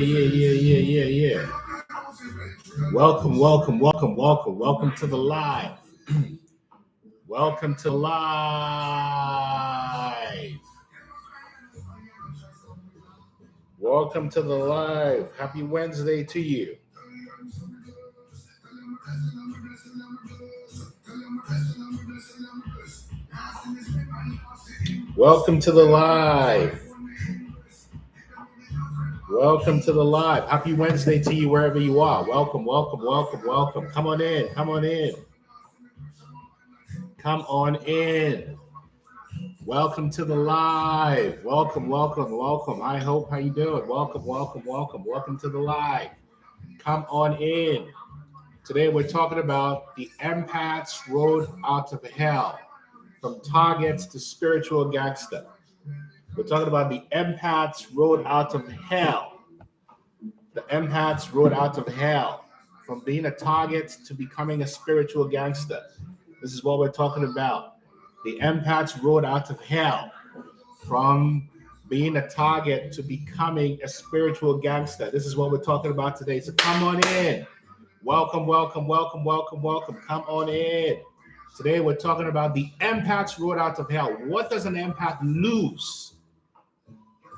Yeah. Welcome to the live. Welcome to live. Welcome to the live. Happy Wednesday to you. Welcome to the live. Welcome to the live. Happy Wednesday to you wherever you are. Welcome. Come on in. Come on in. Welcome to the live. Welcome. I hope how you doing? Welcome. Welcome to the live. Come on in. Today we're talking about the empath's road out of hell, from targets to spiritual gangster. We're talking about the empath's road out of hell. The empath's road out of hell, from being a target to becoming a spiritual gangster. This is what we're talking about. The empath's road out of hell, from being a target to becoming a spiritual gangster. This is what we're talking about today. So come on in. Welcome. Come on in. Today we're talking about the empath's road out of hell. What does an empath lose?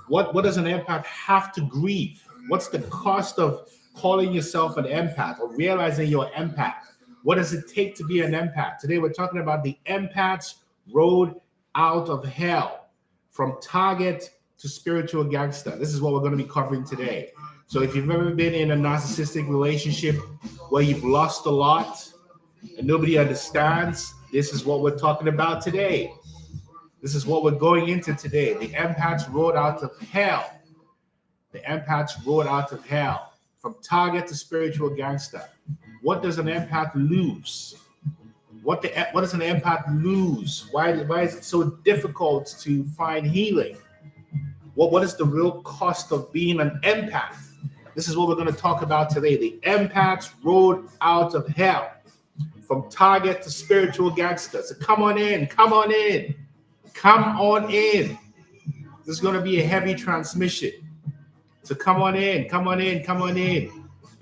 What does an empath have to grieve? What's the cost of calling yourself an empath or realizing you're an empath? What does it take to be an empath? Today we're talking about the empath's road out of hell, from target to spiritual gangster. This is what we're going to be covering today. So if you've ever been in a narcissistic relationship where you've lost a lot and nobody understands, this is what we're talking about today. This is what we're going into today. The empath's road out of hell. The empath's road out of hell, from target to spiritual gangster. What does an empath lose? What does an empath lose? Why is it so difficult to find healing? What is the real cost of being an empath? This is what we're going to talk about today. The empath's road out of hell, from target to spiritual gangster. So come on in. This is going to be a heavy transmission. So come on in. And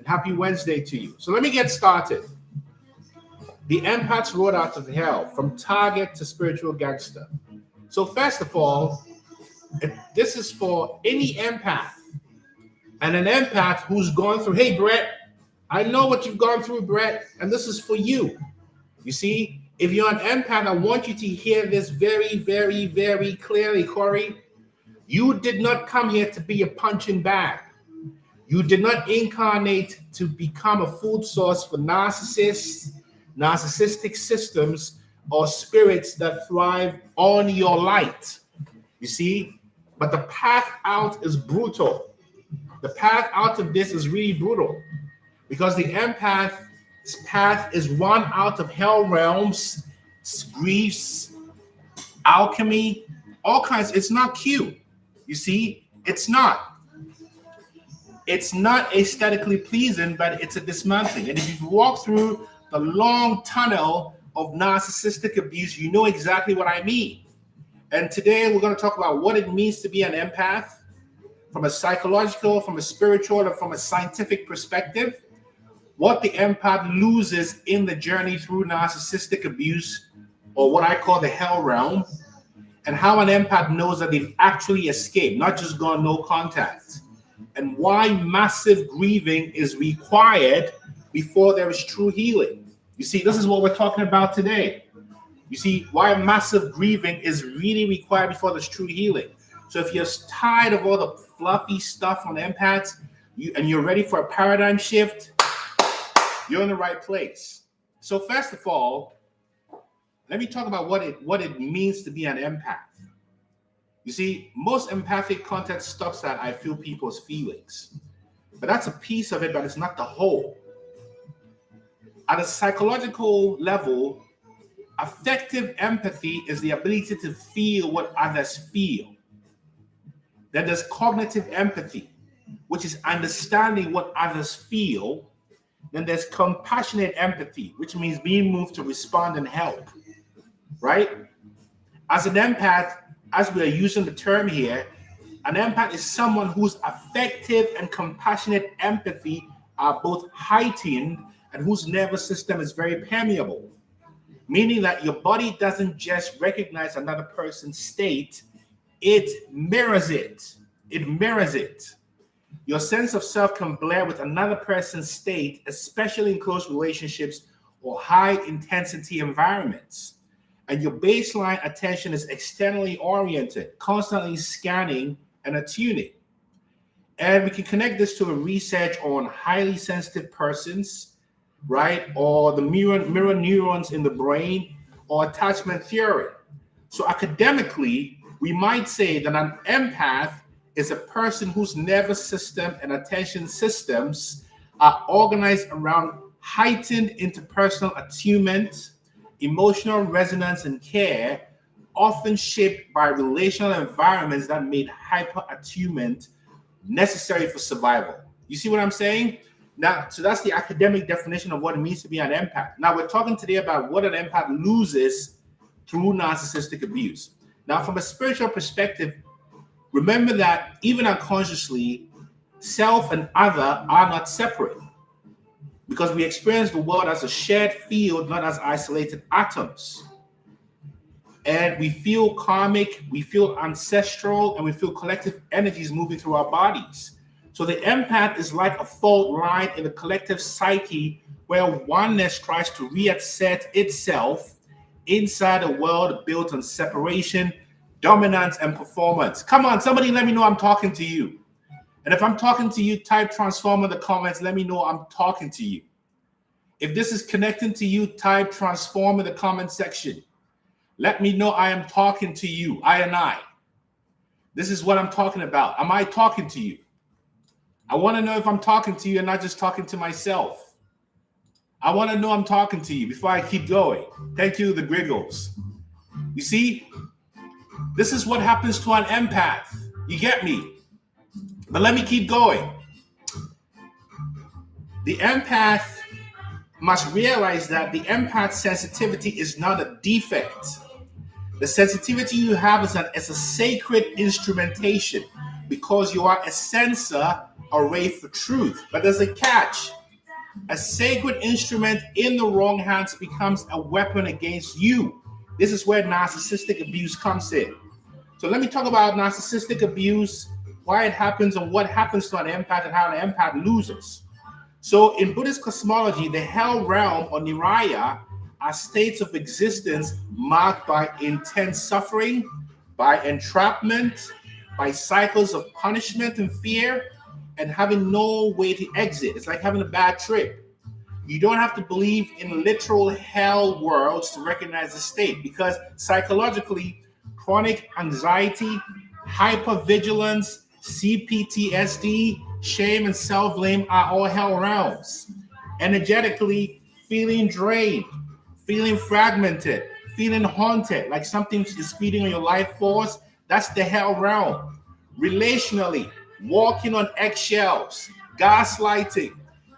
happy Wednesday to you. So let me get started. The empath's road out of hell, from target to spiritual gangster. So first of all, this is for any empath. And an empath who's gone through, hey, Brett, I know what you've gone through, Brett, and this is for you. You see, if you're an empath, I want you to hear this very, very, very clearly, Corey. You did not come here to be a punching bag. You did not incarnate to become a food source for narcissists, narcissistic systems, or spirits that thrive on your light. You see, but the path out is brutal. The path out of this is really brutal, because the empath's path is one out of hell realms, griefs, alchemy, all kinds. It's not cute. You see, it's not aesthetically pleasing, but it's a dismantling. And if you've walked through the long tunnel of narcissistic abuse, you know exactly what I mean. And today we're going to talk about what it means to be an empath, from a psychological, from a spiritual, and from a scientific perspective, what the empath loses in the journey through narcissistic abuse, or what I call the hell realm, and how an empath knows that they've actually escaped, not just gone no contact, and why massive grieving is required before there is true healing. You see, this is what we're talking about today. You see, why massive grieving is really required before there's true healing. So if you're tired of all the fluffy stuff on empaths, and you're ready for a paradigm shift, you're in the right place. So first of all, let me talk about what it means to be an empath. You see, most empathic content stops at I feel people's feelings. But that's a piece of it, but it's not the whole. At a psychological level, affective empathy is the ability to feel what others feel. Then there's cognitive empathy, which is understanding what others feel. Then there's compassionate empathy, which means being moved to respond and help, right? As an empath, as we are using the term here, An empath is someone whose affective and compassionate empathy are both heightened and whose nervous system is very permeable, meaning that your body doesn't just recognize another person's state, it mirrors it. It mirrors it. Your sense of self can blur with another person's state, especially in close relationships or high intensity environments. And your baseline attention is externally oriented, constantly scanning and attuning. And we can connect this to a research on highly sensitive persons, right? Or the mirror neurons in the brain, or attachment theory. So academically, we might say that an empath is a person whose nervous system and attention systems are organized around heightened interpersonal attunement, emotional resonance, and care, often shaped by relational environments that made hyper attunement necessary for survival. You see what I'm saying? Now, so that's the academic definition of what it means to be an empath. Now, we're talking today about what an empath loses through narcissistic abuse. Now, from a spiritual perspective, remember that even unconsciously, self and other are not separate, because we experience the world as a shared field, not as isolated atoms. And we feel karmic, we feel ancestral, and we feel collective energies moving through our bodies. So the empath is like a fault line in the collective psyche where oneness tries to reassert itself inside a world built on separation, dominance, and performance. Come on, somebody let me know I'm talking to you. And if I'm talking to you, type transform in the comments. Let me know I'm talking to you. If this is connecting to you, type transform in the comment section. Let me know I am talking to you, I and I. This is what I'm talking about. Am I talking to you? I want to know if I'm talking to you and not just talking to myself. I want to know I'm talking to you before I keep going. Thank you, the Griggles. You see, this is what happens to an empath. You get me? But let me keep going. The empath must realize that the empath sensitivity is not a defect. The sensitivity you have is a sacred instrumentation because you are a sensor array for truth. But there's a catch. A sacred instrument in the wrong hands becomes a weapon against you. This is where narcissistic abuse comes in. So let me talk about narcissistic abuse, why it happens, and what happens to an empath and how an empath loses. So in Buddhist cosmology, the hell realm or niraya are states of existence marked by intense suffering, by entrapment, by cycles of punishment and fear, and having no way to exit. It's like having a bad trip. You don't have to believe in literal hell worlds to recognize the state, because psychologically, chronic anxiety, hypervigilance, CPTSD, shame, and self-blame are all hell realms. Energetically, feeling drained, feeling fragmented, feeling haunted, like something is feeding on your life force, that's the hell realm. Relationally, walking on eggshells, gaslighting,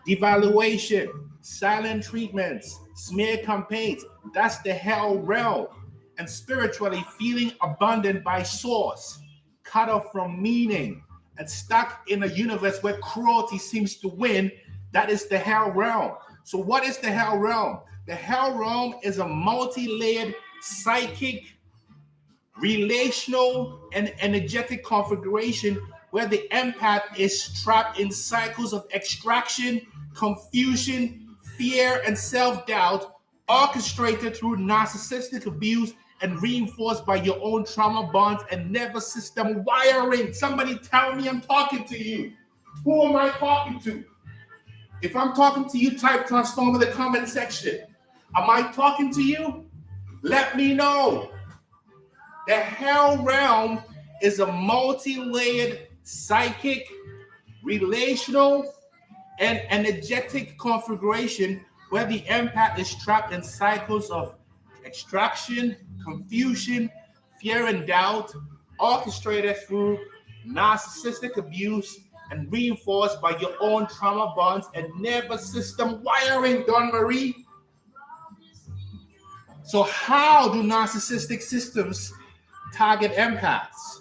devaluation, silent treatments, smear campaigns, that's the hell realm. And spiritually, feeling abandoned by source, cut off from meaning, and stuck in a universe where cruelty seems to win, that is the hell realm. So what is the hell realm? The hell realm is a multi-layered psychic, relational, and energetic configuration where the empath is trapped in cycles of extraction, confusion, fear, and self-doubt, orchestrated through narcissistic abuse and reinforced by your own trauma bonds and nervous system wiring. Somebody tell me I'm talking to you. Who am I talking to? If I'm talking to you, type transform in the comment section. Am I talking to you? Let me know. The hell realm is a multi-layered psychic, relational, and energetic configuration where the empath is trapped in cycles of extraction, confusion, fear, and doubt, orchestrated through narcissistic abuse and reinforced by your own trauma bonds and nervous system wiring, Dawn Marie. So how do narcissistic systems target empaths?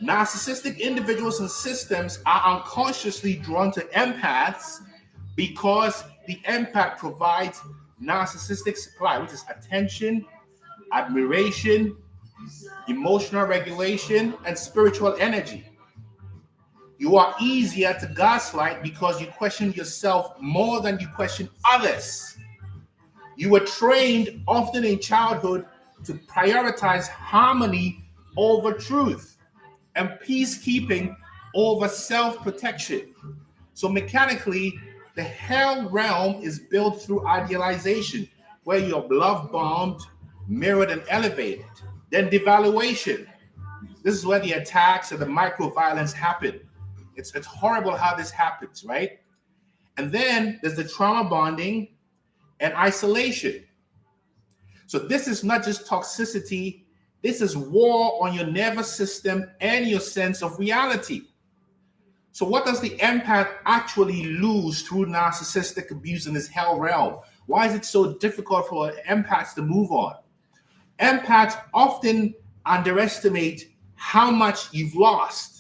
Narcissistic individuals and systems are unconsciously drawn to empaths because the empath provides narcissistic supply, which is attention, admiration, emotional regulation, and spiritual energy. You are easier to gaslight because you question yourself more than you question others. You were trained, often in childhood, to prioritize harmony over truth and peacekeeping over self-protection. So mechanically, the hell realm is built through idealization, where you're love-bombed, mirrored, and elevated. Then devaluation. This is where the attacks and the micro-violence happen. It's horrible how this happens, right? And then there's the trauma bonding and isolation. So this is not just toxicity, this is war on your nervous system and your sense of reality. So what does the empath actually lose through narcissistic abuse in this hell realm? Why is it so difficult for empaths to move on? Empaths often underestimate how much you've lost.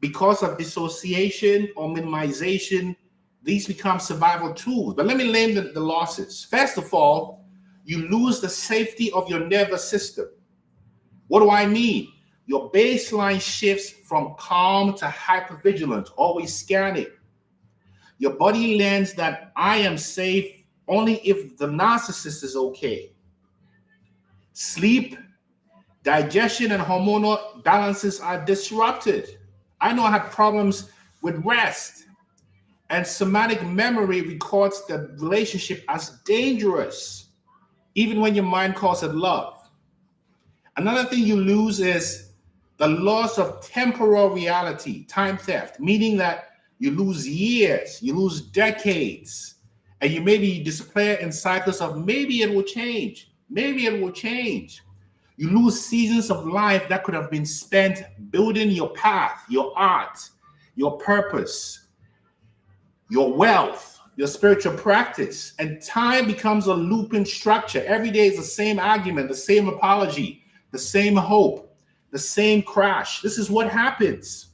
Because of dissociation or minimization, these become survival tools. But let me name the losses. First of all, you lose the safety of your nervous system. What do I mean? Your baseline shifts from calm to hypervigilant, always scanning. Your body learns that I am safe only if the narcissist is okay. Sleep, digestion, and hormonal balances are disrupted. I know I had problems with rest, and somatic memory records the relationship as dangerous, even when your mind calls it love. Another thing you lose is the loss of temporal reality, time theft, meaning that you lose years, you lose decades, and you maybe disappear in cycles of maybe it will change, maybe it will change. You lose seasons of life that could have been spent building your path, your art, your purpose, your wealth, your spiritual practice. And time becomes a looping structure. Every day is the same argument, the same apology, the same hope, the same crash. This is what happens.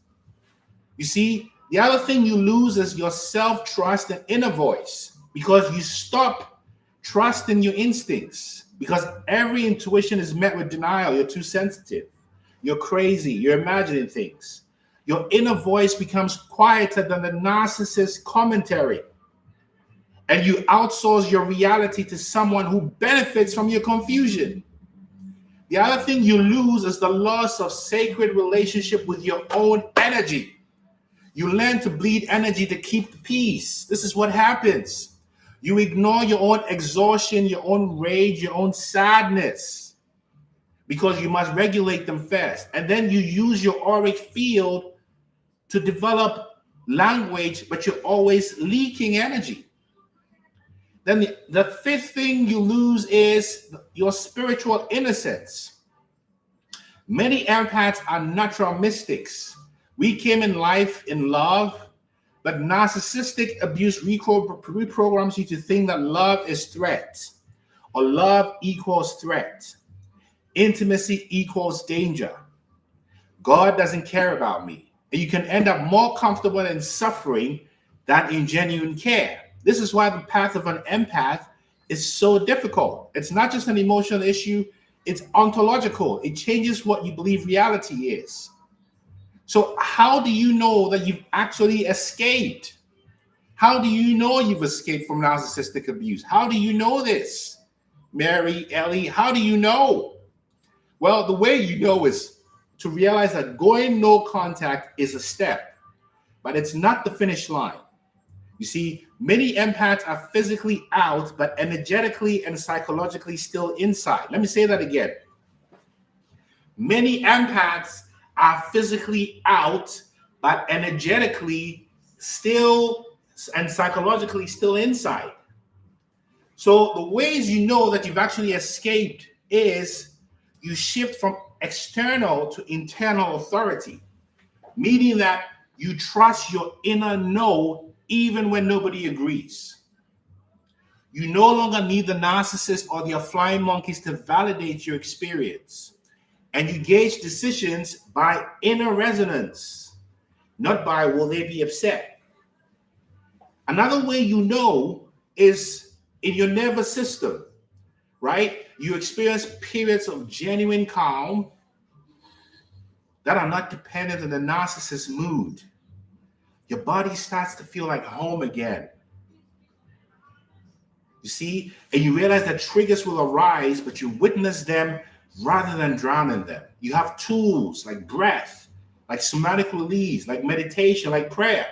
You see, the other thing you lose is your self-trust and inner voice, because you stop trusting your instincts, because every intuition is met with denial. You're too sensitive. You're crazy. You're imagining things. Your inner voice becomes quieter than the narcissist's commentary. And you outsource your reality to someone who benefits from your confusion. The other thing you lose is the loss of sacred relationship with your own energy. You learn to bleed energy to keep the peace. This is what happens. You ignore your own exhaustion, your own rage, your own sadness, because you must regulate them first. And then you use your auric field to develop language, but you're always leaking energy. Then the fifth thing you lose is your spiritual innocence. Many empaths are natural mystics. We came in life in love, but narcissistic abuse reprograms you to think that love is threat, or love equals threat. Intimacy equals danger. God doesn't care about me. And you can end up more comfortable in suffering than in genuine care. This is why the path of an empath is so difficult. It's not just an emotional issue, it's ontological. It changes what you believe reality is. So how do you know that you've actually escaped? How do you know you've escaped from narcissistic abuse? How do you know this? Mary, Ellie, how do you know? Well, the way you know is to realize that going no contact is a step, but it's not the finish line. You see, many empaths are physically out, but energetically and psychologically still inside. Let me say that again. Many empaths are physically out, but energetically still and psychologically still inside. So the ways you know that you've actually escaped is you shift from external to internal authority, meaning that you trust your inner no even when nobody agrees. You no longer need the narcissist or their flying monkeys to validate your experience. And you gauge decisions by inner resonance, not by will they be upset. Another way you know is in your nervous system, right? You experience periods of genuine calm that are not dependent on the narcissist's mood. Your body starts to feel like home again. You see? And you realize that triggers will arise, but you witness them rather than drown in them. You have tools like breath, like somatic release, like meditation, like prayer.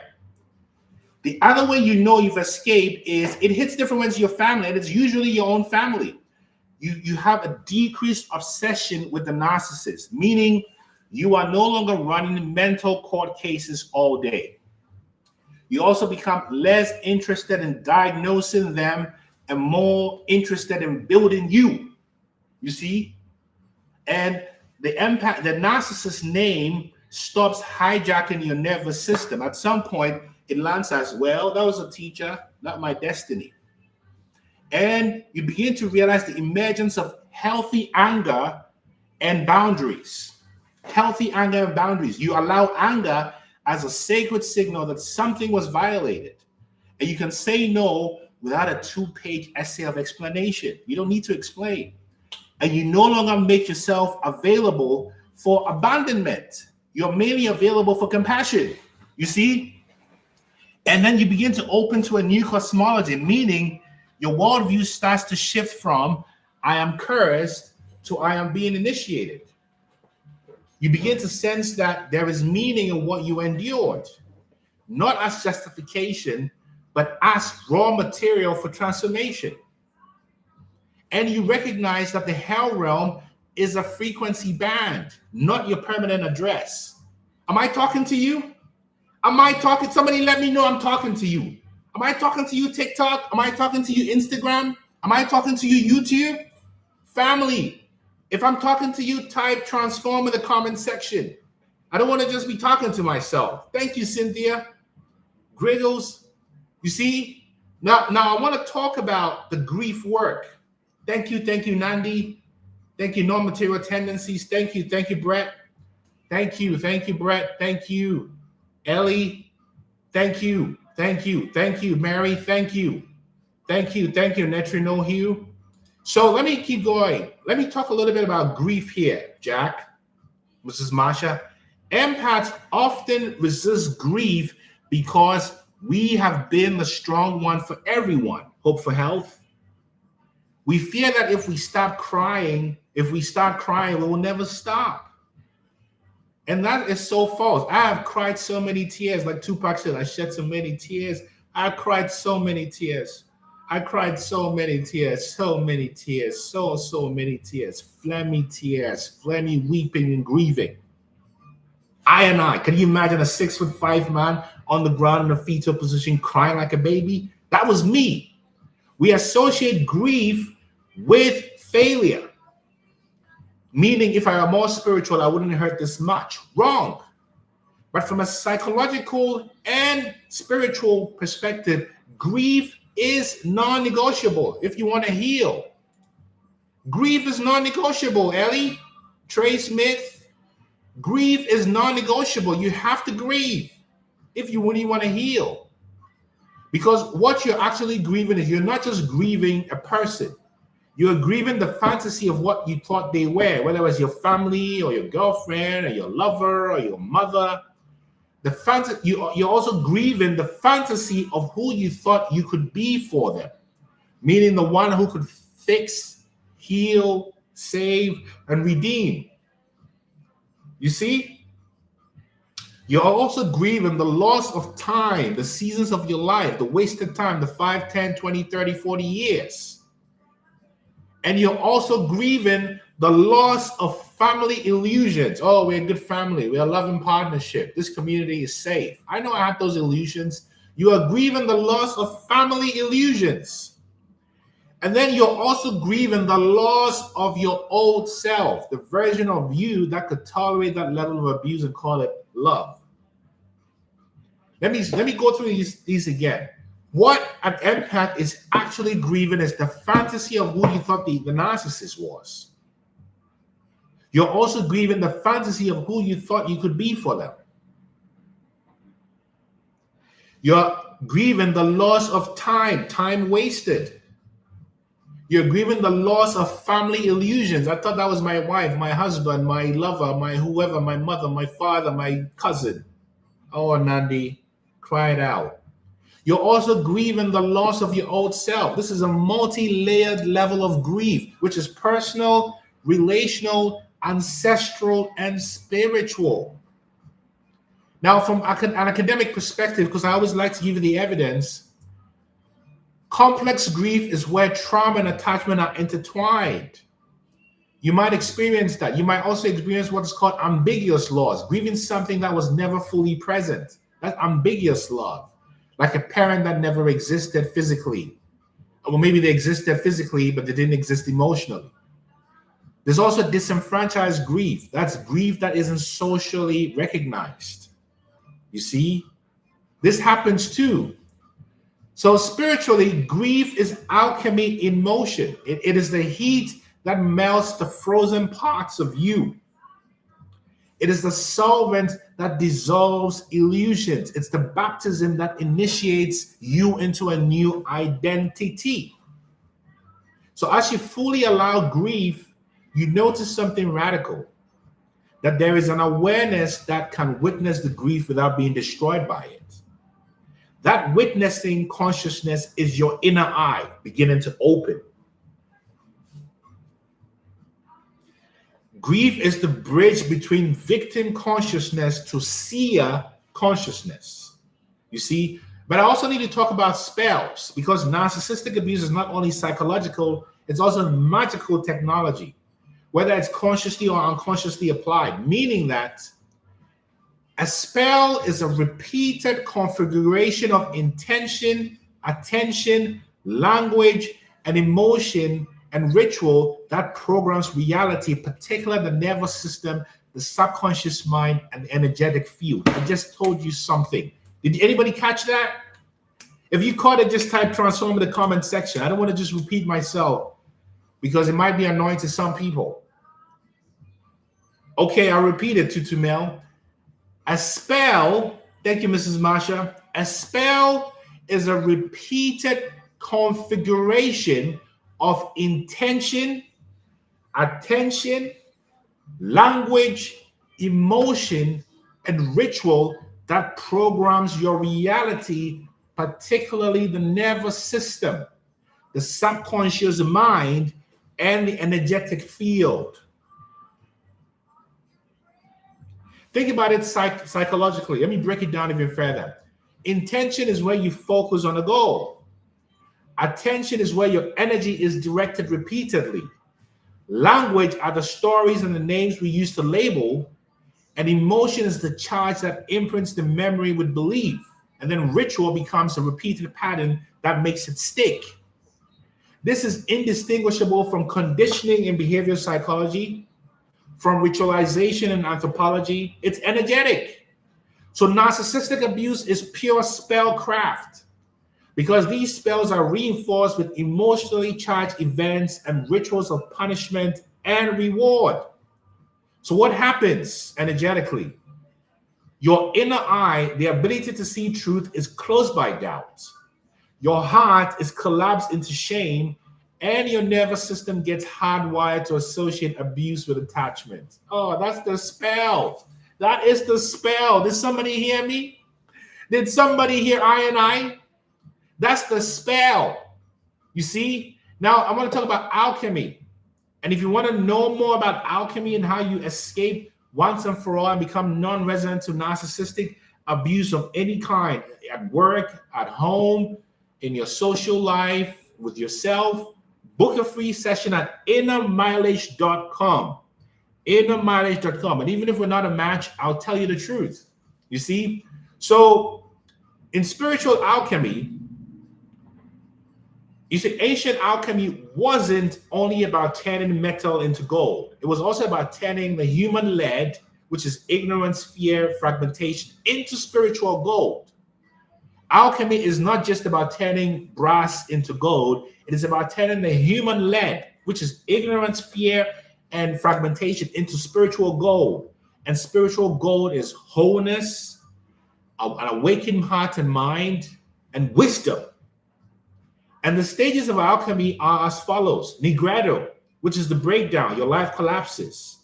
The other way you know you've escaped is it hits different ones in your family, and it's usually your own family. You have a decreased obsession with the narcissist, meaning you are no longer running mental court cases all day. You also become less interested in diagnosing them and more interested in building you. You see? And the narcissist name stops hijacking your nervous system. At some point, it lands as, well, that was a teacher, not my destiny. And you begin to realize the emergence of healthy anger and boundaries. Healthy anger and boundaries. You allow anger as a sacred signal that something was violated. And you can say no without a 2-page essay of explanation. You don't need to explain. And you no longer make yourself available for abandonment. You're mainly available for compassion. You see? And then you begin to open to a new cosmology, meaning your worldview starts to shift from I am cursed to I am being initiated. You begin to sense that there is meaning in what you endured, not as justification, but as raw material for transformation. And you recognize that the hell realm is a frequency band, not your permanent address. Am I talking to you? Am I talking? Somebody let me know I'm talking to you. Am I talking to you, TikTok? Am I talking to you, Instagram? Am I talking to you, YouTube? Family, if I'm talking to you, type transform in the comment section. I don't want to just be talking to myself. Thank you, Cynthia. Griggles. You see? Now I want to talk about the grief work. Thank you, Nandi. Thank you, non-material tendencies. Thank you, Brett. Thank you, Brett. Thank you, Ellie. Thank you, Mary. Thank you, Netrino Hugh. So let me keep going. Let me talk a little bit about grief here, Jack, Mrs. Marsha. Empaths often resist grief because we have been the strong one for everyone. Hope for health. We fear that if we start crying, we will never stop. And that is so false. I have cried so many tears, like Tupac said, I shed so many tears. I cried so many tears. So many tears. Phlegmy weeping and grieving. Can you imagine a 6'5" man on the ground in a fetal position crying like a baby? That was me. We associate grief with failure. Meaning, if I were more spiritual, I wouldn't hurt this much. Wrong. But from a psychological and spiritual perspective, grief is non-negotiable if you want to heal. Grief is non-negotiable, Ellie. Trey Smith. Grief is non-negotiable. You have to grieve if you really want to heal. Because what you're actually grieving is you're not just grieving a person. You're grieving the fantasy of what you thought they were, whether it was your family or your girlfriend or your lover or your mother. You're also grieving the fantasy of who you thought you could be for them, meaning the one who could fix, heal, save, and redeem. You see? You're also grieving the loss of time, the seasons of your life, the wasted time, the 5, 10, 20, 30, 40 years. And you're also grieving the loss of family illusions. Oh, we're a good family. We're a loving partnership. This community is safe. I know I had those illusions. You are grieving the loss of family illusions. And then you're also grieving the loss of your old self, the version of you that could tolerate that level of abuse and call it love. Let me go through these again. What an empath is actually grieving is the fantasy of who you thought the narcissist was. You're also grieving the fantasy of who you thought you could be for them. You're grieving the loss of time wasted. You're grieving the loss of family illusions. I thought that was my wife, my husband, my lover, my whoever, my mother, my father, my cousin. Oh, Nandi, cry it out. You're also grieving the loss of your old self. This is a multi-layered level of grief, which is personal, relational, ancestral, and spiritual. Now, from an academic perspective, because I always like to give you the evidence, complex grief is where trauma and attachment are intertwined. You might experience that. You might also experience what's called ambiguous loss, grieving something that was never fully present. That's ambiguous love, like a parent that never existed physically. Or maybe they existed physically, but they didn't exist emotionally. There's also disenfranchised grief. That's grief that isn't socially recognized. You see, this happens too. So spiritually, grief is alchemy in motion. It is the heat that melts the frozen parts of you. It is the solvent that dissolves illusions. It's the baptism that initiates you into a new identity. So as you fully allow grief, you notice something radical, that there is an awareness that can witness the grief without being destroyed by it. That witnessing consciousness is your inner eye beginning to open. Grief is the bridge between victim consciousness to seer consciousness. You see? But I also need to talk about spells, because narcissistic abuse is not only psychological, it's also magical technology, whether it's consciously or unconsciously applied, meaning that a spell is a repeated configuration of intention, attention, language, and emotion and ritual that programs reality, particularly the nervous system, the subconscious mind, and the energetic field. I just told you something. Did anybody catch that? If you caught it, just type transform in the comment section. I don't want to just repeat myself because it might be annoying to some people. Okay, I'll repeat it to Mel. A spell, thank you, Mrs. Marsha. A spell is a repeated configuration of intention, attention, language, emotion, and ritual that programs your reality, particularly the nervous system, the subconscious mind, and the energetic field. Think about it psychologically. Let me break it down even further. Intention is where you focus on a goal. Attention is where your energy is directed repeatedly. Language are the stories and the names we use to label. And emotion is the charge that imprints the memory with belief. And then ritual becomes a repeated pattern that makes it stick. This is indistinguishable from conditioning in behavioral psychology, from ritualization in anthropology. It's energetic. So narcissistic abuse is pure spellcraft, because these spells are reinforced with emotionally charged events and rituals of punishment and reward. So what happens energetically? Your inner eye, the ability to see truth, is closed by doubt. Your heart is collapsed into shame, and your nervous system gets hardwired to associate abuse with attachment. Oh, that's the spell. That is the spell. Did somebody hear me? Did somebody hear I and I? That's the spell. You see? Now, I want to talk about alchemy. And if you want to know more about alchemy and how you escape once and for all and become non-resident to narcissistic abuse of any kind, at work, at home, in your social life, with yourself, book a free session at innermileage.com. Innermileage.com. And even if we're not a match, I'll tell you the truth. You see? So in spiritual alchemy, you see, ancient alchemy wasn't only about turning metal into gold. It was also about turning the human lead, which is ignorance, fear, fragmentation, into spiritual gold. Alchemy is not just about turning brass into gold. It is about turning the human lead, which is ignorance, fear, and fragmentation into spiritual gold. And spiritual gold is wholeness, an awakened heart and mind, and wisdom. And the stages of alchemy are as follows: Nigredo, which is the breakdown, your life collapses.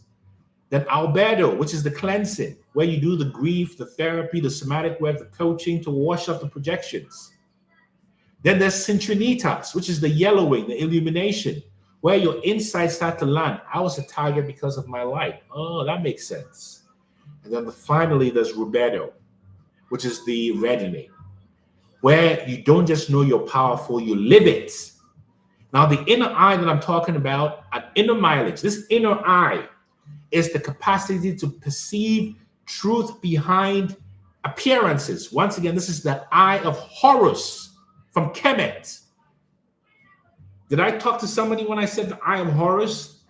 Then albedo, which is the cleansing, where you do the grief, the therapy, the somatic work, the coaching to wash off the projections. Then there's cintrinitas, which is the yellowing, the illumination, where your insights start to land. I was a target because of my light. Oh, that makes sense. And then finally, there's rubedo, which is the reddening, where you don't just know you're powerful, you live it. Now, the inner eye that I'm talking about, an inner mileage, this inner eye is the capacity to perceive truth behind appearances. Once again, this is the eye of Horus from Kemet. Did I talk to somebody when I said the eye of Horus?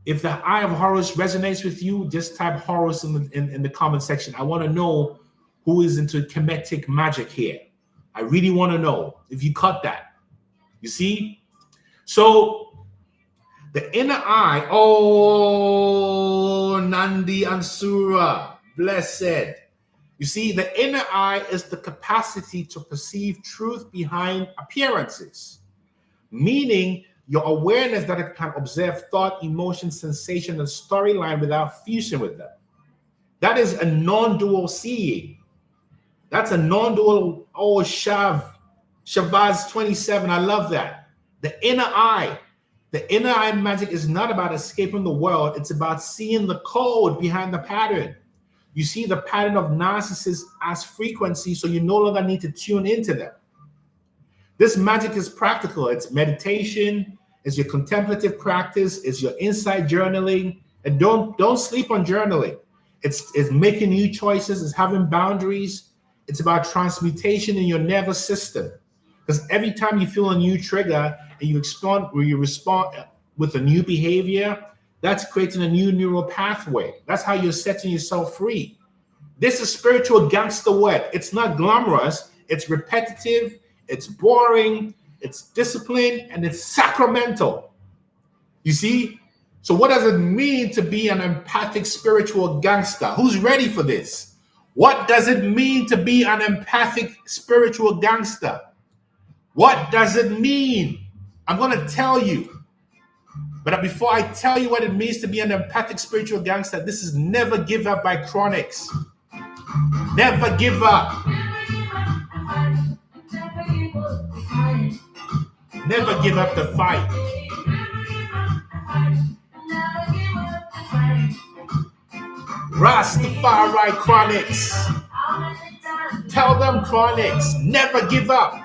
If the eye of Horus resonates with you, just type Horus in the comment section. I want to know who is into Kemetic magic here. I really want to know if you caught that. You see? So the inner eye, oh, Nandi Ansura, blessed. You see, the inner eye is the capacity to perceive truth behind appearances, meaning your awareness that it can observe thought, emotion, sensation, and storyline without fusion with them. That is a non-dual seeing. That's a non-dual, Shavaz 27, I love that. The inner eye magic is not about escaping the world. It's about seeing the code behind the pattern. You see the pattern of narcissists as frequency, so you no longer need to tune into them. This magic is practical. It's meditation, it's your contemplative practice, it's your insight journaling. And don't sleep on journaling. It's making new choices, it's having boundaries. It's about transmutation in your nervous system. Because every time you feel a new trigger and you respond with a new behavior, that's creating a new neural pathway. That's how you're setting yourself free. This is spiritual gangster work. It's not glamorous. It's repetitive. It's boring. It's disciplined. And it's sacramental. You see? So what does it mean to be an empathic spiritual gangster? Who's ready for this? What does it mean to be an empathic spiritual gangster? What does it mean? I'm going to tell you. But before I tell you what it means to be an empathic spiritual gangster, this is Never Give Up by Chronics. Never give up. Never give up the fight. Rastafari Chronics. Tell them, Chronics, never give up.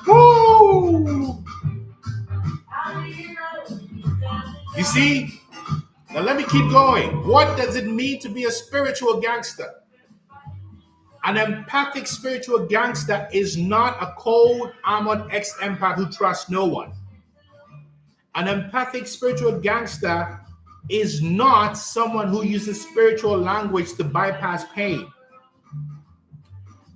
Woo! You see? Now let me keep going. What does it mean to be a spiritual gangster? An empathic spiritual gangster is not a cold, armored ex-empath who trusts no one. An empathic spiritual gangster is not someone who uses spiritual language to bypass pain.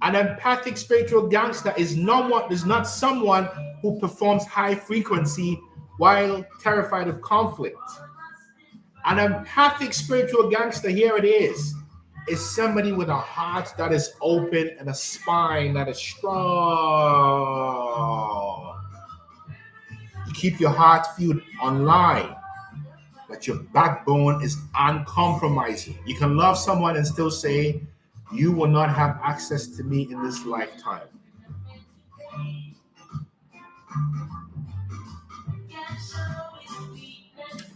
An empathic spiritual gangster is not someone who performs high frequency while terrified of conflict. An empathic spiritual gangster, here it is somebody with a heart that is open and a spine that is strong. You keep your heart field online, but your backbone is uncompromising. You can love someone and still say, you will not have access to me in this lifetime.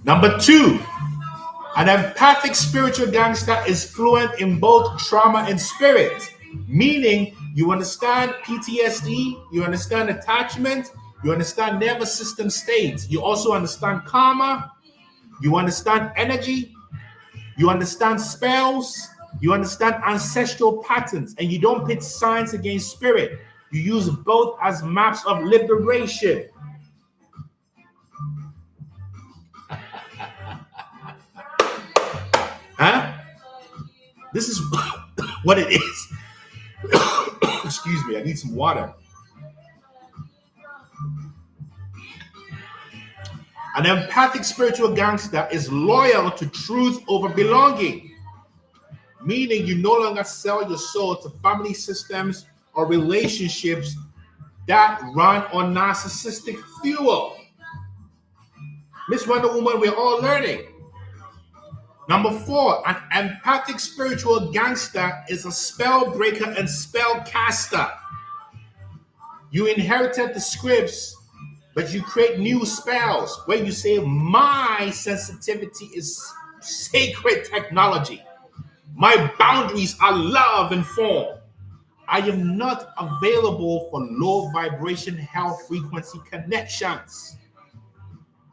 Number 2, an empathic spiritual gangster is fluent in both trauma and spirit, meaning you understand PTSD, you understand attachment, you understand nervous system states, you also understand karma, you understand energy, you understand spells, you understand ancestral patterns, and you don't pit science against spirit. You use both as maps of liberation. Huh? This is what it is. Excuse me, I need some water. An empathic spiritual gangster is loyal to truth over belonging, meaning you no longer sell your soul to family systems or relationships that run on narcissistic fuel. Miss Wonder Woman, we're all learning. Number 4, an empathic spiritual gangster is a spell breaker and spell caster. You inherited the scripts, but you create new spells where you say, my sensitivity is sacred technology. My boundaries are love and form. I am not available for low vibration health frequency connections.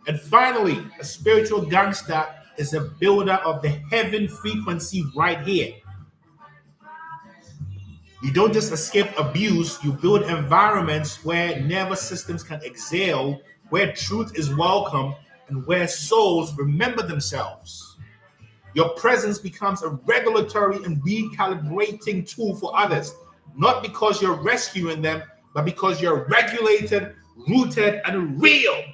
And finally, a spiritual gangster is a builder of the heaven frequency right here. You don't just escape abuse, you build environments where nervous systems can exhale, where truth is welcome, and where souls remember themselves. Your presence becomes a regulatory and recalibrating tool for others, not because you're rescuing them, but because you're regulated, rooted, and real.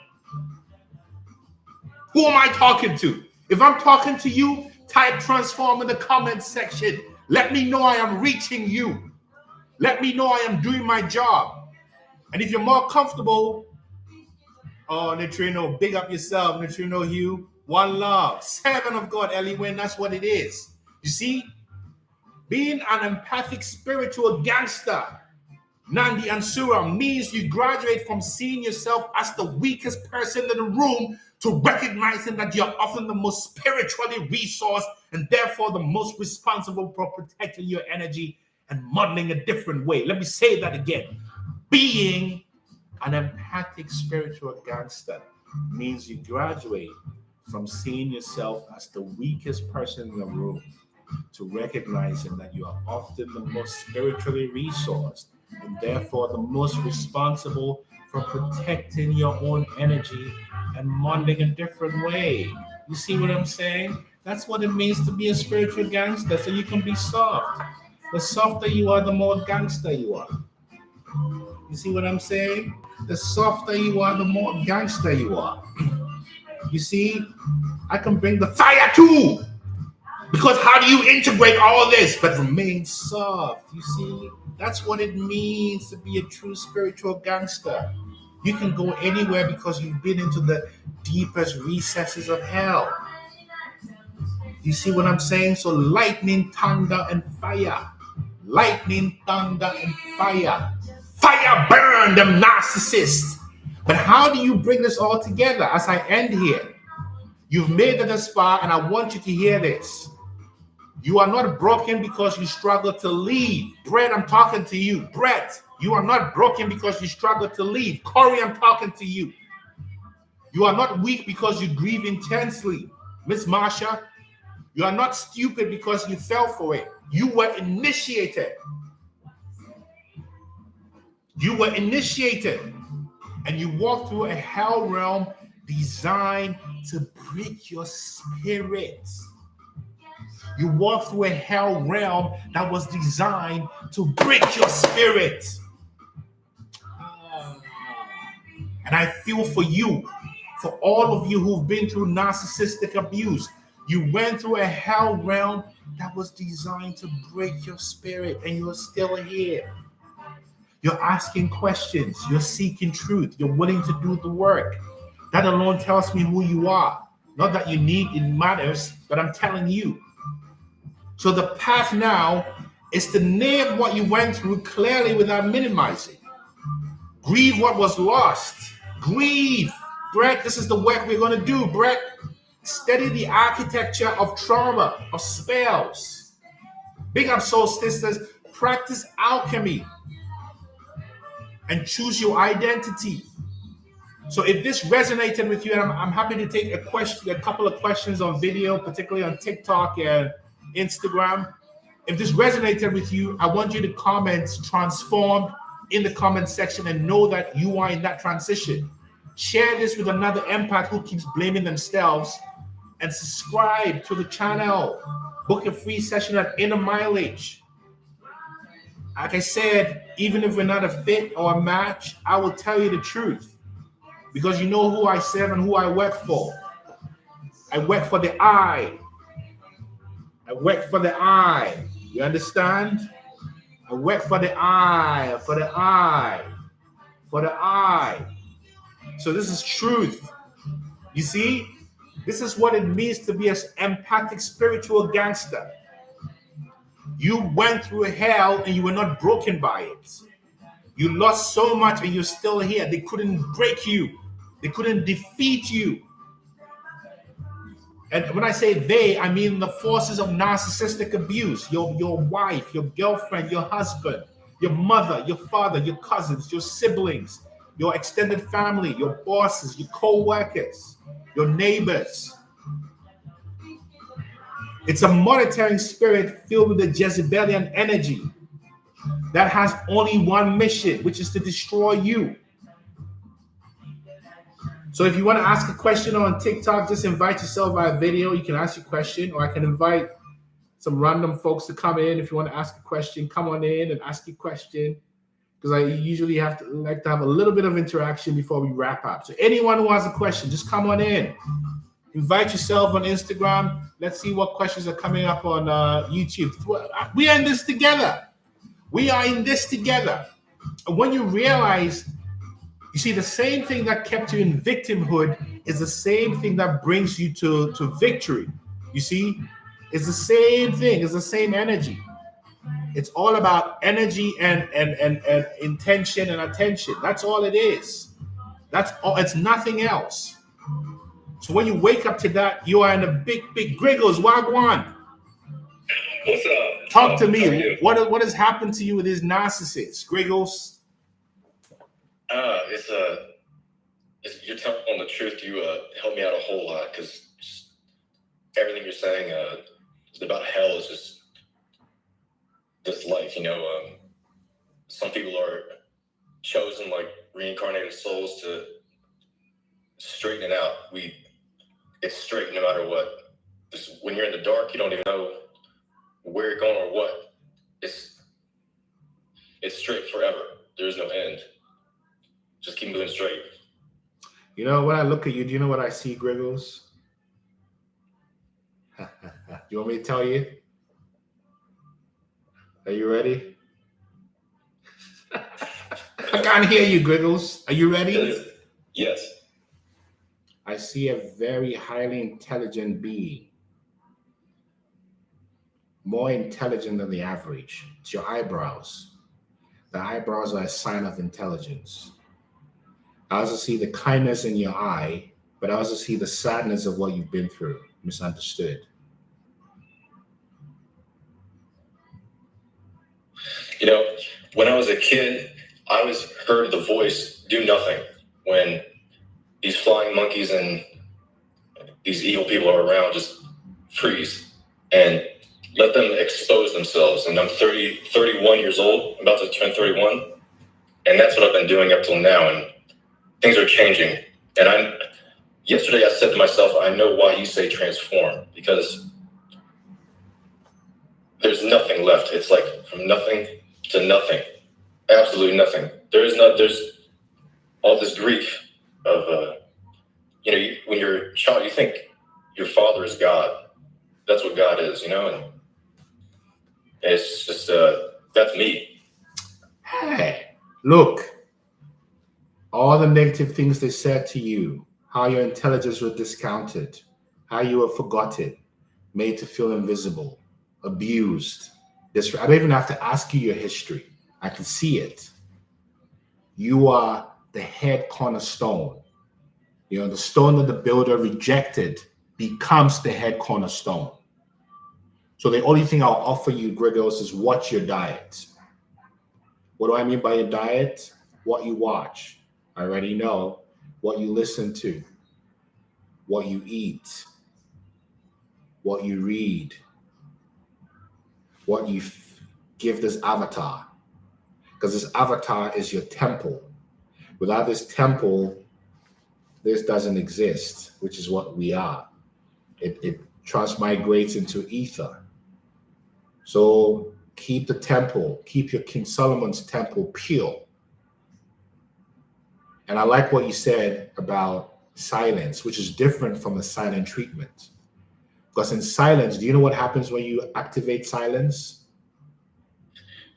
Who am I talking to? If I'm talking to you, type transform in the comment section. Let me know I am reaching you. Let me know I am doing my job. And if you're more comfortable, Neutrino, big up yourself, Neutrino Hugh. One love. 7 of God, Ellie Wynn, that's what it is. You see, being an empathic spiritual gangster, Nandi Ansura, means you graduate from seeing yourself as the weakest person in the room to recognizing that you're often the most spiritually resourced and therefore the most responsible for protecting your energy and modeling a different way. Let me say that again. Being an empathic spiritual gangster means you graduate from seeing yourself as the weakest person in the room to recognizing that you are often the most spiritually resourced and therefore the most responsible for protecting your own energy and modeling a different way. You see what I'm saying? That's what it means to be a spiritual gangster, so you can be soft. The softer you are, the more gangster you are. You see what I'm saying? The softer you are, the more gangster you are. You see, I can bring the fire too. Because how do you integrate all this but remain soft? You see, that's what it means to be a true spiritual gangster. You can go anywhere because you've been into the deepest recesses of hell. You see what I'm saying? So lightning, thunder, and fire. Lightning, thunder, and fire. Fire burn them narcissists. But how do you bring this all together as I end here? You've made it this far, and I want you to hear this. You are not broken because you struggle to leave. Brett, I'm talking to you. Brett, you are not broken because you struggle to leave. Corey, I'm talking to you. You are not weak because you grieve intensely. Miss Marsha, you are not stupid because you fell for it. You were initiated. You were initiated. And you walked through a hell realm designed to break your spirit. You walk through a hell realm that was designed to break your spirit. And I feel for you, for all of you who've been through narcissistic abuse. You went through a hell realm that was designed to break your spirit, and you're still here. You're asking questions. You're seeking truth. You're willing to do the work. That alone tells me who you are. Not that you need, it matters, but I'm telling you. So the path now is to name what you went through clearly without minimizing. Grieve what was lost. Grieve. Brett, this is the work we're going to do, Brett. Study the architecture of trauma, of spells. Big up soul sisters. Practice alchemy. And choose your identity. So if this resonated with you, and I'm happy to take a couple of questions on video, particularly on TikTok and Instagram. If this resonated with you, I want you to comment transformed in the comment section and know that you are in that transition. Share this with another empath who keeps blaming themselves, and subscribe to the channel. Book a free session at Inner Mileage. Like I said, even if we're not a fit or a match, I will tell you the truth. because you know who I serve and who I work for. I work for the I. I work for the I. You understand? I work for the I, for the I, for the I. So this is truth. You see? This is what it means to be an empathic spiritual gangster. You went through hell and you were not broken by it. You lost so much and you're still here. They couldn't break you. They couldn't defeat you. And when I say they, I mean the forces of narcissistic abuse. Your wife, your girlfriend, your husband, your mother, your father, your cousins, your siblings, your extended family, your bosses, your co-workers, your neighbors. It's a monitoring spirit filled with the Jezebelian energy that has only one mission, which is to destroy you. So if you want to ask a question on TikTok, just invite yourself via video. You can ask your question, or I can invite some random folks to come in. If you want to ask a question, come on in and ask your question, because I usually like to have a little bit of interaction before we wrap up. So anyone who has a question, just come on in. Invite yourself on Instagram. Let's see what questions are coming up on YouTube. We are in this together. We are in this together. And when you realize, you see, the same thing that kept you in victimhood is the same thing that brings you to victory. You see, it's the same thing. It's the same energy. It's all about energy and intention and attention. That's all it is. That's all. It's nothing else. So when you wake up to that, you are in a big Griggles, Wagwan. What's up? Talk to me. What has happened to you with these narcissists, Griggles? You're telling the truth. You helped me out a whole lot, because everything you're saying is about hell. Is just this life, some people are chosen like reincarnated souls to straighten it out. It's straight no matter what. When you're in the dark, you don't even know where you're going or what. It's straight forever. There's no end. Just keep moving straight. You know, when I look at you, do you know what I see, Griggles? You want me to tell you? Are you ready? I can't hear you, Griggles. Are you ready? Yes. I see a very highly intelligent being. More intelligent than the average. It's your eyebrows. The eyebrows are a sign of intelligence. I also see the kindness in your eye, but I also see the sadness of what you've been through, misunderstood. When I was a kid, I always heard the voice do nothing when these flying monkeys and these evil people are around. Just freeze and let them expose themselves. And I'm 31 years old, about to turn 31. And that's what I've been doing up till now. And things are changing. And yesterday I said to myself, I know why you say transform, because there's nothing left. It's like from nothing to nothing. Absolutely nothing. There's all this grief of, when you're a child, you think your father is God. That's what God is, and it's just, that's me. Hey, look, all the negative things they said to you, how your intelligence was discounted, how you were forgotten, made to feel invisible, abused. I don't even have to ask you your history. I can see it. You are the head cornerstone. The stone that the builder rejected becomes the head cornerstone. So the only thing I'll offer you, Griggles, is watch your diet. What do I mean by your diet? What you watch. I already know. What you listen to. What you eat. What you read. What you give this avatar. Because this avatar is your temple. Without this temple, this doesn't exist, which is what we are. It transmigrates into ether. So keep the temple, keep your King Solomon's temple pure. And I like what you said about silence, which is different from a silent treatment. Because in silence, do you know what happens when you activate silence?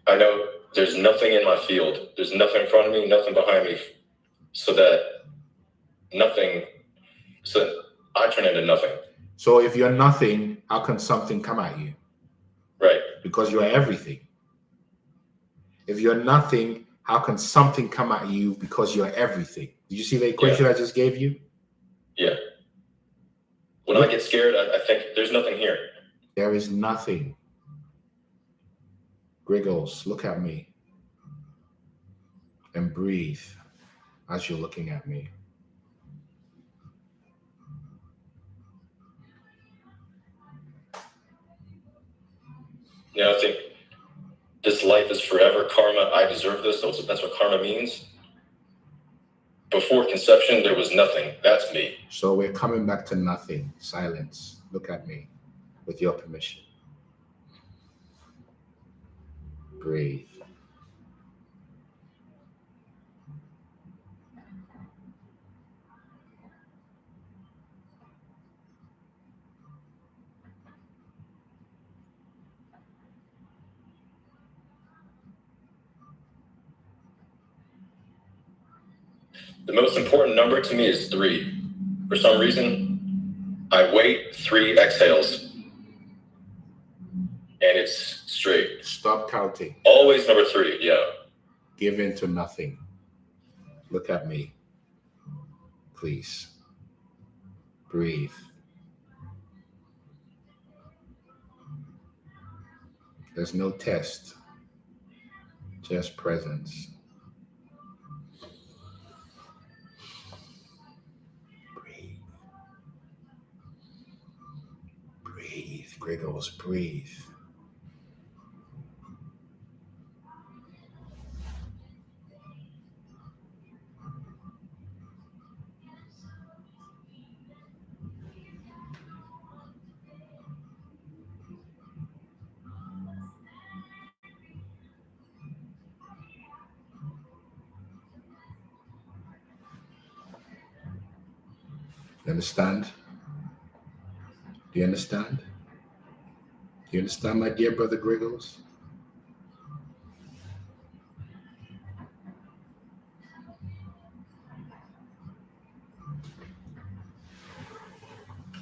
I know there's nothing in my field. There's nothing in front of me, nothing behind me. So I turn into nothing. So if you're nothing, how can something come at you? Right. Because you're everything. If you're nothing, how can something come at you? Because you're everything. Did you see the equation I just gave you? Yeah. When I get scared, I think there's nothing here. There is nothing. Griggles, look at me. And breathe as you're looking at me. You know, I think this life is forever. Karma, I deserve this. That's what karma means. Before conception, there was nothing. That's me. So we're coming back to nothing. Silence. Look at me with your permission. Breathe. The most important number to me is 3. For some reason, I wait 3 exhales. And it's straight. Stop counting. Always number 3, yeah. Give in to nothing. Look at me. Please. Breathe. There's no test. Just presence. Breathe. Breathe. Griggles, breathe. You understand? Do you understand? Do you understand, my dear brother Griggles?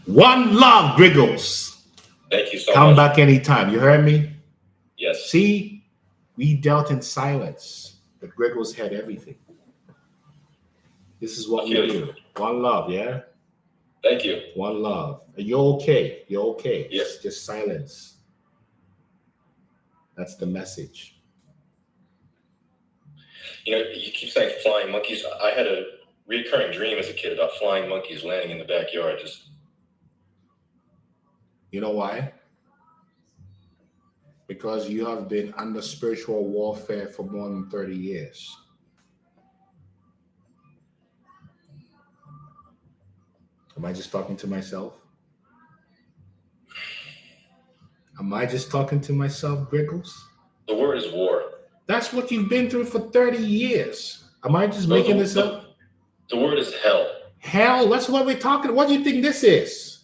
One love, Griggles. Thank you so much. Come back anytime. You heard me? Yes. See, we dealt in silence, but Griggles had everything. This is what we do. One love, yeah? Thank you. One love. You're okay. You're okay. Yes. Just silence. That's the message. You know, you keep saying flying monkeys. I had a recurring dream as a kid about flying monkeys landing in the backyard. You know why? Because you have been under spiritual warfare for more than 30 years. Am I just talking to myself? Am I just talking to myself, Griggles? The word is war. That's what you've been through for 30 years. Am I just making this up? The word is hell. Hell, that's what we're talking. What do you think this is?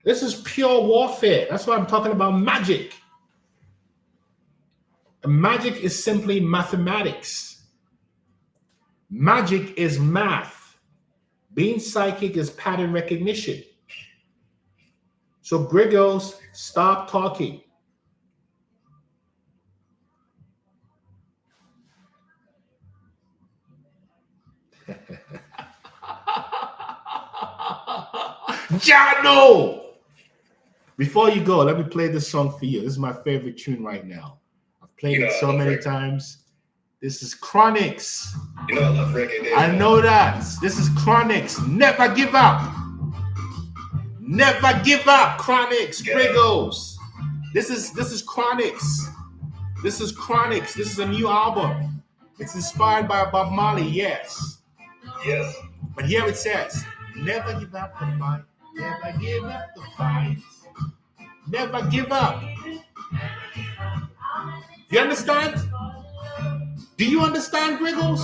This is pure warfare. That's why I'm talking about magic. And magic is simply mathematics. Magic is math. Being psychic is pattern recognition. So Griggles, stop talking. Jano! Before you go, let me play this song for you. This is my favorite tune right now. I've played it so many times. This is Chronics. You know I love reggae. I know that. This is Chronics. Never give up. Never give up. Chronics. Griggles. This is Chronics. This is Chronics. This is a new album. It's inspired by Bob Marley. Yes. Yes. But here it says, never give up the fight. Never give up the fight. Never give up. You understand? Do you understand, Griggles?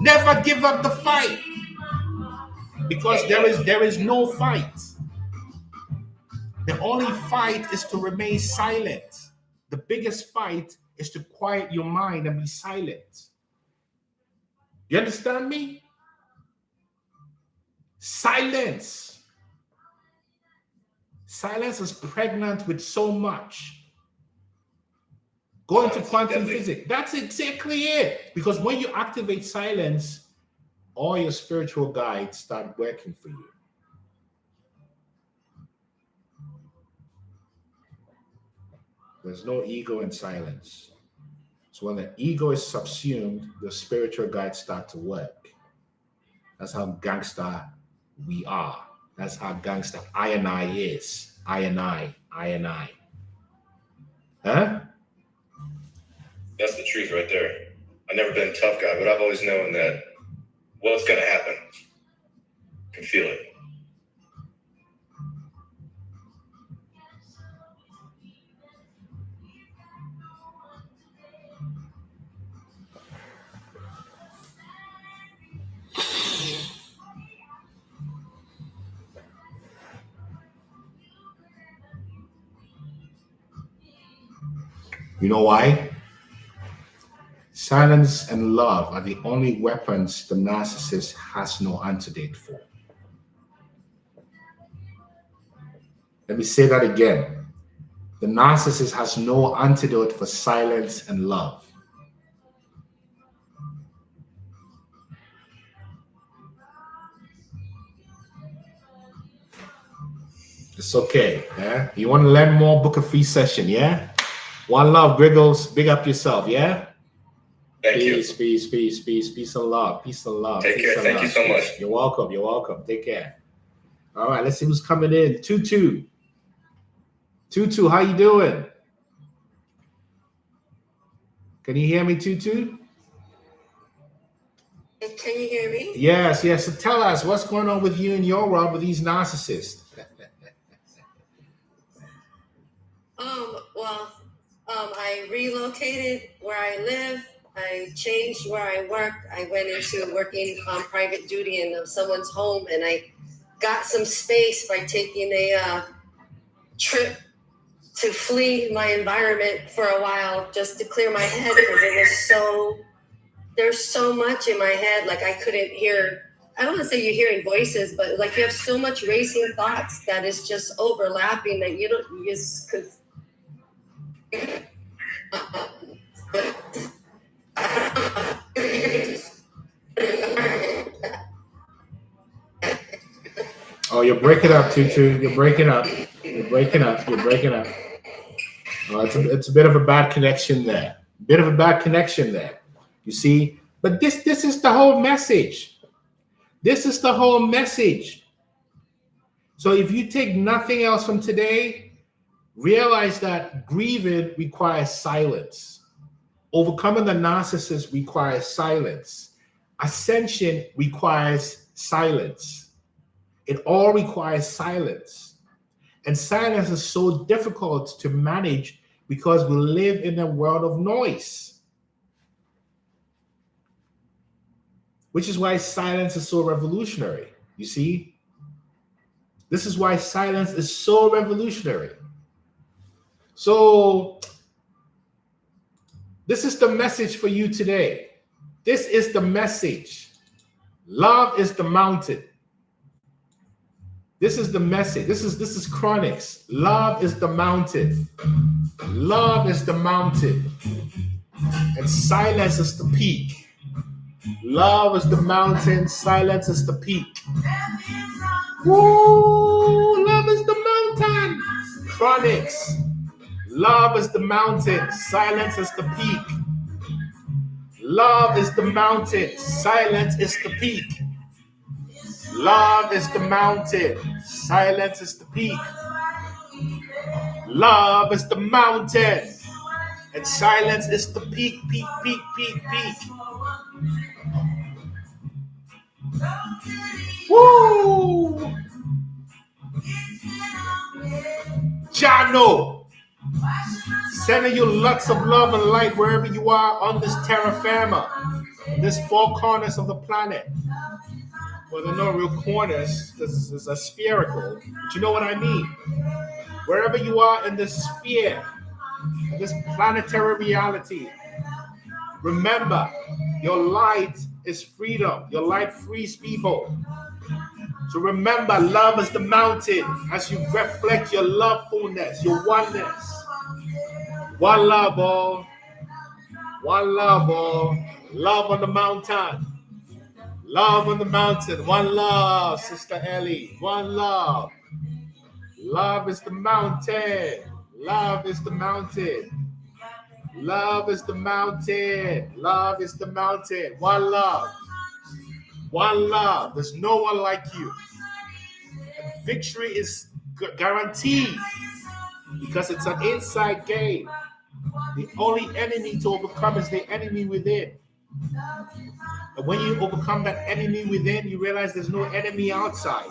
Never give up the fight. Because there is no fight. The only fight is to remain silent. The biggest fight is to quiet your mind and be silent. You understand me? Silence. Silence is pregnant with so much. Go into quantum physics. That's exactly it. Because when you activate silence, all your spiritual guides start working for you. There's no ego in silence. So when the ego is subsumed, the spiritual guides start to work. That's how gangster we are. That's how gangster I and I is. I and I. Huh? That's the truth right there. I've never been a tough guy, but I've always known that what's going to happen. I can feel it. You know why? Silence and love are the only weapons the narcissist has no antidote for. Let me say that again. The narcissist has no antidote for silence and love. It's okay. Yeah? You want to learn more? Book a free session, yeah? One love, Griggles. Big up yourself, yeah? Thank you. Peace and love. Take care. Thank you so much. You're welcome. Take care. All right, let's see who's coming in. Tutu, how you doing? Can you hear me, Tutu? Can you hear me? Yes. So tell us what's going on with you in your world with these narcissists. I relocated where I live. I changed where I work. I went into working on private duty in someone's home, and I got some space by taking a trip to flee my environment for a while, just to clear my head, because there's so much in my head. Like, I couldn't hear. I don't want to say you're hearing voices, but like, you have so much racing thoughts that is just overlapping that you just could. Oh, you're breaking up, Tutu. You're breaking up. Oh, it's a bit of a bad connection there. You see? But this is the whole message. So if you take nothing else from today, realize that grieving requires silence. Overcoming the narcissist requires silence. Ascension requires silence. It all requires silence. And silence is so difficult to manage because we live in a world of noise. Which is why silence is so revolutionary. You see? This is why silence is so revolutionary. So, this is the message for you today. This is the message. Love is the mountain. This is the message. This is Chronics. Love is the mountain. And silence is the peak. Love is the mountain. Silence is the peak. Woo! Love is the mountain. Chronics. Love is the mountain. Silence is the peak. Love is the mountain. Silence is the peak. Love is the mountain. Silence is the peak. Love is the mountain. And silence is the peak. Woo! Jano. Sending you lots of love and light wherever you are on this terra firma. In this four corners of the planet, well, there are no real corners, this is a spherical, but you know what I mean. Wherever you are in this sphere, in this planetary reality, remember, your light is freedom. Your light frees people. So remember, love is the mountain as you reflect your lovefulness, your oneness. One love, all. One love, all. Love on the mountain. Love on the mountain. One love, Sister Ellie. One love. Love is the mountain. Love is the mountain. Love is the mountain. Love is the mountain. One love. One love. There's no one like you. And victory is guaranteed because it's an inside game. The only enemy to overcome is the enemy within. And when you overcome that enemy within, you realize there's no enemy outside.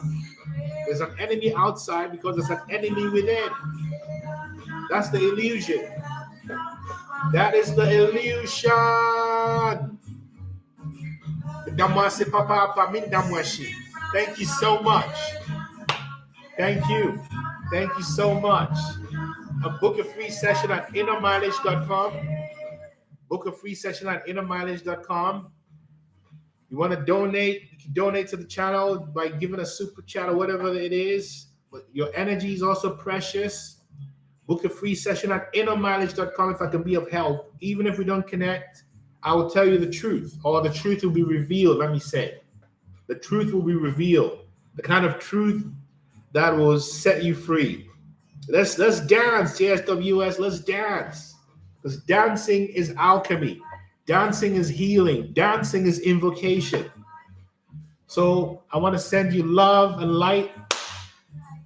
There's an enemy outside because there's an enemy within. That's the illusion. That is the illusion. Thank you so much. Thank you. Thank you so much. Book a free session at innermileage.com. Book a free session at innermileage.com. You want to donate, you can donate to the channel by giving a super chat or whatever it is. But your energy is also precious. Book a free session at innermileage.com if I can be of help. Even if we don't connect, I will tell you the truth, or the truth will be revealed. Let me say, the truth will be revealed. The kind of truth that will set you free. Let's dance, JSWS. Let's dance, because dancing is alchemy. Dancing is healing. Dancing is invocation. So I want to send you love and light.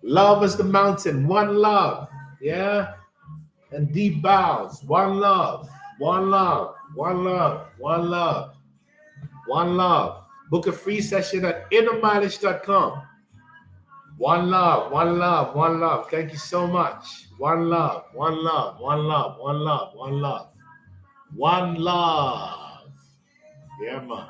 Love is the mountain. One love. Yeah. And deep bows. One love. One love. One love. One love. One love. Book a free session at innermileage.com. One love. One love. One love. Thank you so much. One love. One love. One love. One love. One love. One love. Yeah, man.